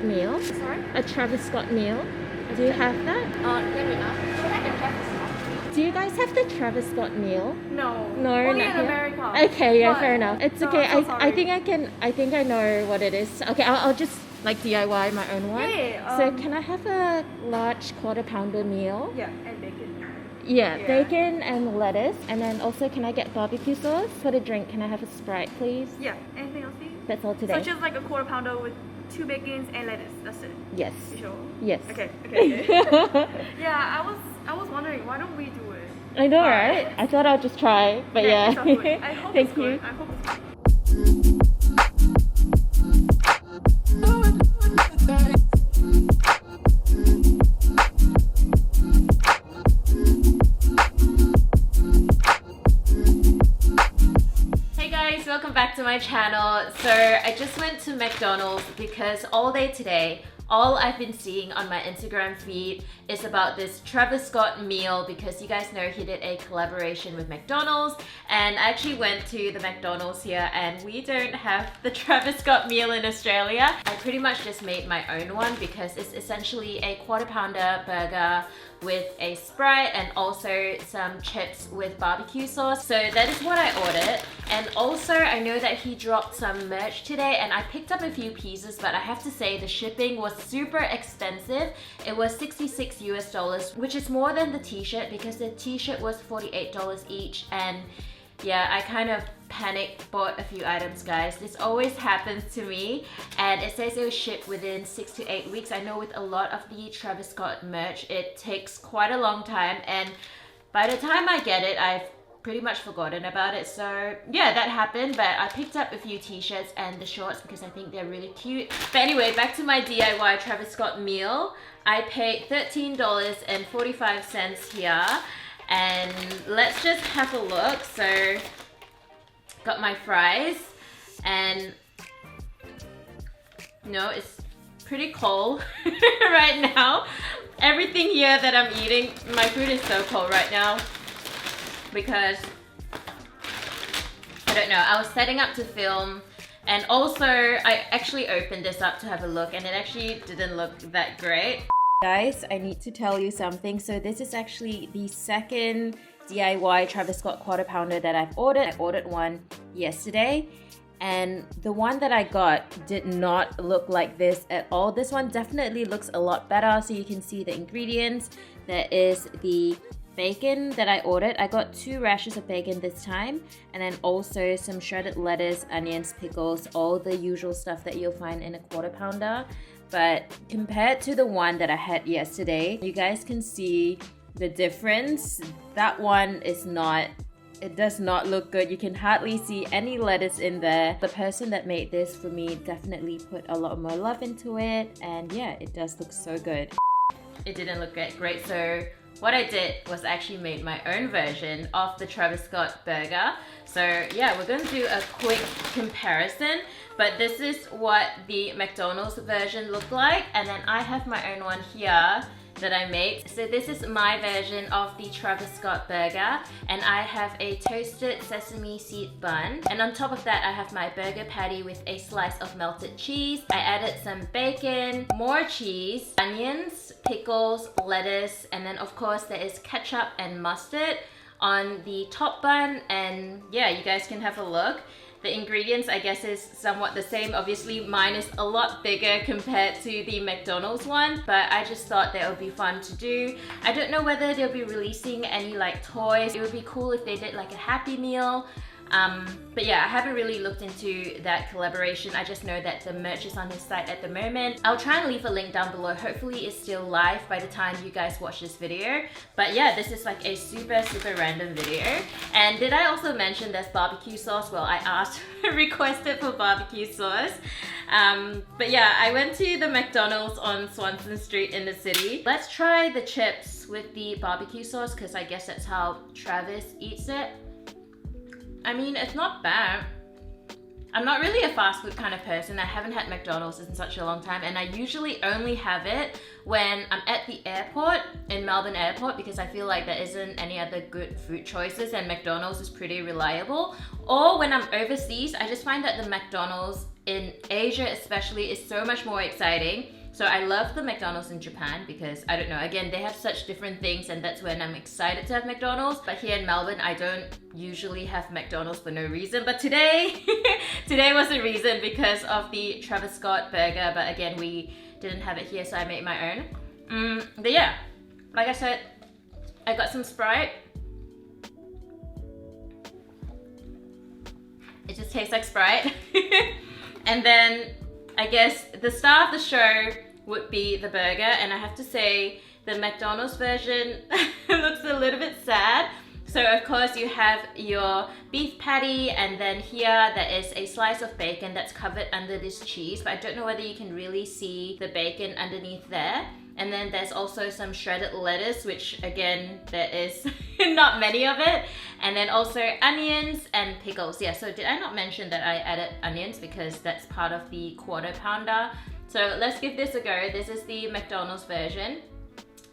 Scott meal. Sorry? A Travis Scott meal. Do you have that? Let me ask. Should I get Travis Scott? Do you guys have the Travis Scott meal? No. No, only not in here? America. Okay, yeah, But- fair enough. It's No, okay. I'm so I think sorry. I think I know what it is. Okay, I'll just like DIY my own one. Yeah, So can I have a large quarter pounder meal? Yeah, and bacon. Yeah, Yeah. bacon and lettuce. And then also, can I get barbecue sauce? For the drink, can I have a Sprite, please? Yeah. Anything else, please? That's all So today. just like a quarter pounder with 2 bacons and lettuce. That's it. Yes. You sure? Yes. Okay. Yeah, I was wondering why don't we do it? I know, But- right? I thought I'll just try, but yeah. It's all good. I hope Thank it's you. good. I hope it's good. Hey guys, welcome back to my channel. So I just went to McDonald's because all day today, all I've been seeing on my Instagram feed is about this Travis Scott meal because you guys know he did a collaboration with McDonald's, and I actually went to the McDonald's here and we don't have the Travis Scott meal in Australia. I pretty much just made my own one because it's essentially a quarter pounder burger with a Sprite and also some chips with barbecue sauce. So that is what I ordered. And also I know that he dropped some merch today and I picked up a few pieces, but I have to say the shipping was super expensive. It was $66 US, which is more than the t-shirt because the t-shirt was $48 each. And yeah, I kind of panicked, bought a few items, guys. This always happens to me, and it says it was shipped within 6 to 8 weeks. I know with a lot of the Travis Scott merch, it takes quite a long time, and by the time I get it, I've pretty much forgotten about it. So yeah, that happened, but I picked up a few t-shirts and the shorts because I think they're really cute. But anyway, back to my DIY Travis Scott meal. I paid $13.45 here. And let's just have a look. So, got my fries, and no, it's pretty cold right now. Everything here that I'm eating, my food is so cold right now because I don't know. I was setting up to film, and also I actually opened this up to have a look, and it actually didn't look that great. Guys, I need to tell you something. So this is actually the second DIY Travis Scott quarter pounder that I've ordered. I ordered one yesterday, and the one that I got did not look like this at all. This one definitely looks a lot better. So you can see the ingredients. There is the bacon that I ordered. I got 2 rashers of bacon this time, and then also some shredded lettuce, onions, pickles, all the usual stuff that you'll find in a quarter pounder. But compared to the one that I had yesterday, you guys can see the difference. That one is not, it does not look good. You can hardly see any lettuce in there. The person that made this for me definitely put a lot more love into it, and yeah, it does look so good. It didn't look great, so what I did was actually made my own version of the Travis Scott burger. So yeah, we're gonna do a quick comparison, but this is what the McDonald's version looked like, and then I have my own one here that I made. So this is my version of the Travis Scott burger, and I have a toasted sesame seed bun, and on top of that I have my burger patty with a slice of melted cheese. I added some bacon, more cheese, onions, pickles, lettuce, and then of course there is ketchup and mustard on the top bun. And yeah, you guys can have a look. The ingredients, I guess, is somewhat the same. Obviously, mine is a lot bigger compared to the McDonald's one, but I just thought that would be fun to do. I don't know whether they'll be releasing any like toys. It would be cool if they did like a Happy Meal. But yeah, I haven't really looked into that collaboration. I just know that the merch is on his site at the moment. I'll try and leave a link down below. Hopefully it's still live by the time you guys watch this video. But yeah, this is like a super random video. And did I also mention there's barbecue sauce? Well, I asked, requested for barbecue sauce. But yeah, I went to the McDonald's on Swanston Street in the city. Let's try the chips with the barbecue sauce because I guess that's how Travis eats it. I mean, it's not bad. I'm not really a fast food kind of person. I haven't had McDonald's in such a long time, and I usually only have it when I'm at the airport, in Melbourne Airport, because I feel like there isn't any other good food choices and McDonald's is pretty reliable. Or when I'm overseas, I just find that the McDonald's in Asia especially is so much more exciting. So I love the McDonald's in Japan because, I don't know, again, they have such different things and that's when I'm excited to have McDonald's. But here in Melbourne, I don't usually have McDonald's for no reason. But today, today was a reason because of the Travis Scott burger. But again, we didn't have it here, so I made my own. But yeah, like I said, I got some Sprite. It just tastes like Sprite. And then I guess the star of the show would be the burger, and I have to say the McDonald's version looks a little bit sad. So of course you have your beef patty, and then here there is a slice of bacon that's covered under this cheese, but I don't know whether you can really see the bacon underneath there. And then there's also some shredded lettuce, which again, there is not many of it. And then also onions and pickles. Yeah, so did I not mention that I added onions because that's part of the quarter pounder. So let's give this a go. This is the McDonald's version.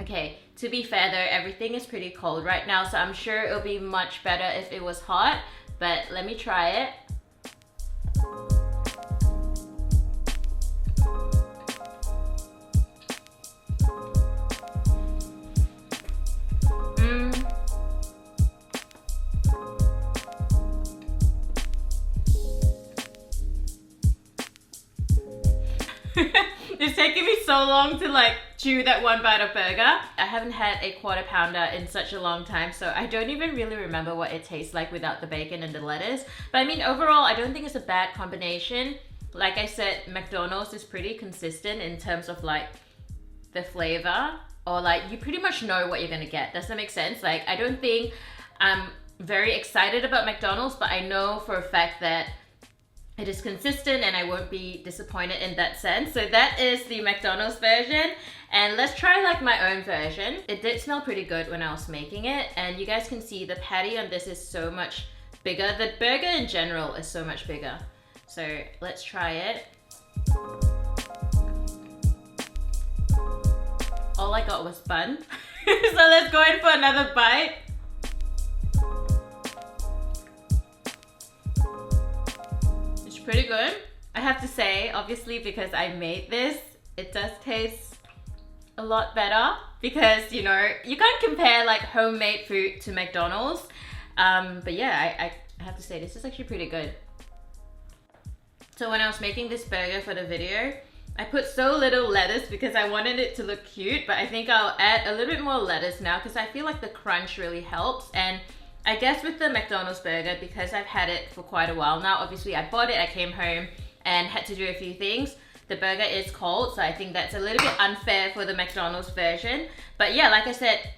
Okay, to be fair though, everything is pretty cold right now, so I'm sure it'll be much better if it was hot, but let me try it. It's taking me so long to like chew that one bite of burger. I haven't had a quarter pounder in such a long time, so I don't even really remember what it tastes like without the bacon and the lettuce. But I mean, overall, I don't think it's a bad combination. Like I said, McDonald's is pretty consistent in terms of like the flavor, or like you pretty much know what you're gonna get. Does that make sense? Like, I don't think I'm very excited about McDonald's, but I know for a fact that it is consistent and I won't be disappointed in that sense. So that is the McDonald's version. And let's try like my own version. It did smell pretty good when I was making it. And you guys can see the patty on this is so much bigger. The burger in general is so much bigger. So let's try it. All I got was bun. So let's go in for another bite. Pretty good. I have to say, obviously, because I made this, it does taste a lot better because, you know, you can't compare like homemade food to McDonald's. But yeah, I have to say this is actually pretty good. So when I was making this burger for the video, I put so little lettuce because I wanted it to look cute, but I think I'll add a little bit more lettuce now because I feel like the crunch really helps. And I guess with the McDonald's burger, because I've had it for quite a while now, obviously I bought it, I came home and had to do a few things. The burger is cold, so I think that's a little bit unfair for the McDonald's version. But yeah, like I said,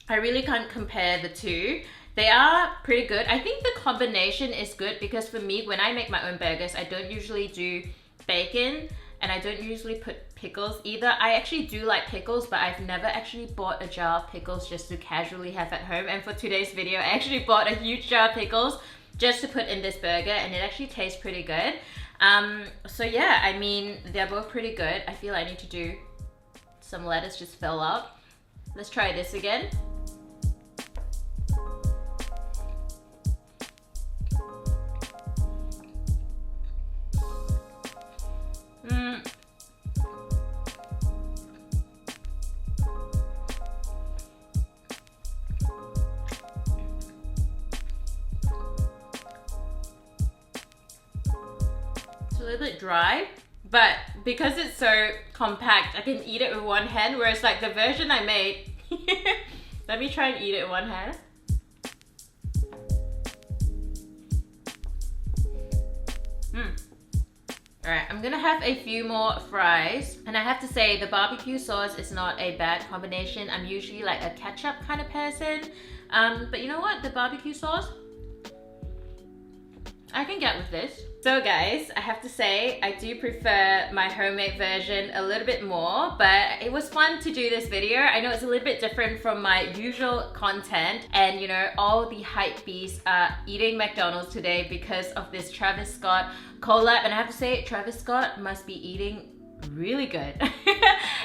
I really can't compare the two. They are pretty good. I think the combination is good because for me, when I make my own burgers, I don't usually do bacon and I don't usually put pickles either. I actually do like pickles, but I've never actually bought a jar of pickles just to casually have at home. And for today's video, I actually bought a huge jar of pickles just to put in this burger, and it actually tastes pretty good. So yeah, I mean, they're both pretty good. I feel I need to do some lettuce just fell out. Let's try this again. A little bit dry, but because it's so compact, I can eat it with one hand, whereas like the version I made let me try and eat it with one hand. Alright, I'm gonna have a few more fries, and I have to say the barbecue sauce is not a bad combination. I'm usually like a ketchup kind of person, but you know what, the barbecue sauce I can get with this. So guys, I have to say, I do prefer my homemade version a little bit more, but it was fun to do this video. I know it's a little bit different from my usual content, and you know, all the hype beasts are eating McDonald's today because of this Travis Scott collab, and I have to say, Travis Scott must be eating really good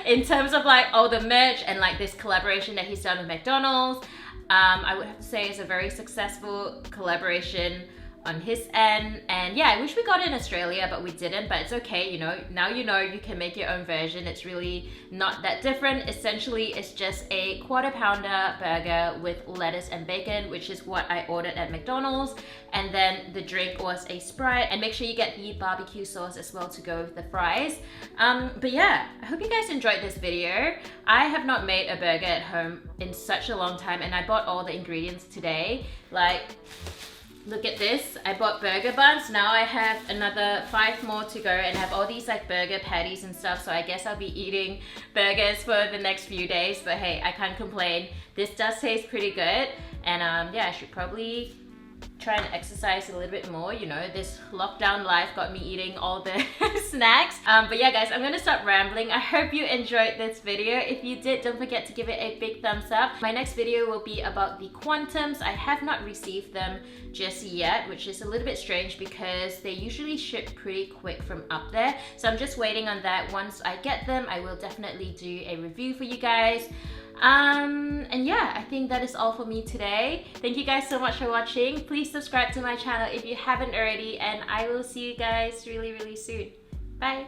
in terms of like all the merch and like this collaboration that he's done with McDonald's. I would have to say it's a very successful collaboration on his end. And yeah, I wish we got it in Australia, but we didn't, but it's okay, you know. Now you know you can make your own version. It's really not that different. Essentially, it's just a quarter pounder burger with lettuce and bacon, which is what I ordered at McDonald's. And then the drink was a Sprite, and make sure you get the barbecue sauce as well to go with the fries. But yeah, I hope you guys enjoyed this video. I have not made a burger at home in such a long time, and I bought all the ingredients today. Like, look at this. I bought burger buns. Now I have another 5 more to go, and I have all these like burger patties and stuff. So I guess I'll be eating burgers for the next few days. But hey, I can't complain. This does taste pretty good. And yeah, I should probably try and exercise a little bit more. You know, this lockdown life got me eating all the snacks. But yeah guys, I'm gonna stop rambling. I hope you enjoyed this video. If you did, don't forget to give it a big thumbs up. My next video will be about the Quantums. I have not received them just yet, which is a little bit strange because they usually ship pretty quick from up there. So I'm just waiting on that. Once I get them, I will definitely do a review for you guys. And yeah, I think that is all for me today. Thank you guys so much for watching. Please subscribe to my channel if you haven't already, and I will see you guys really soon. Bye.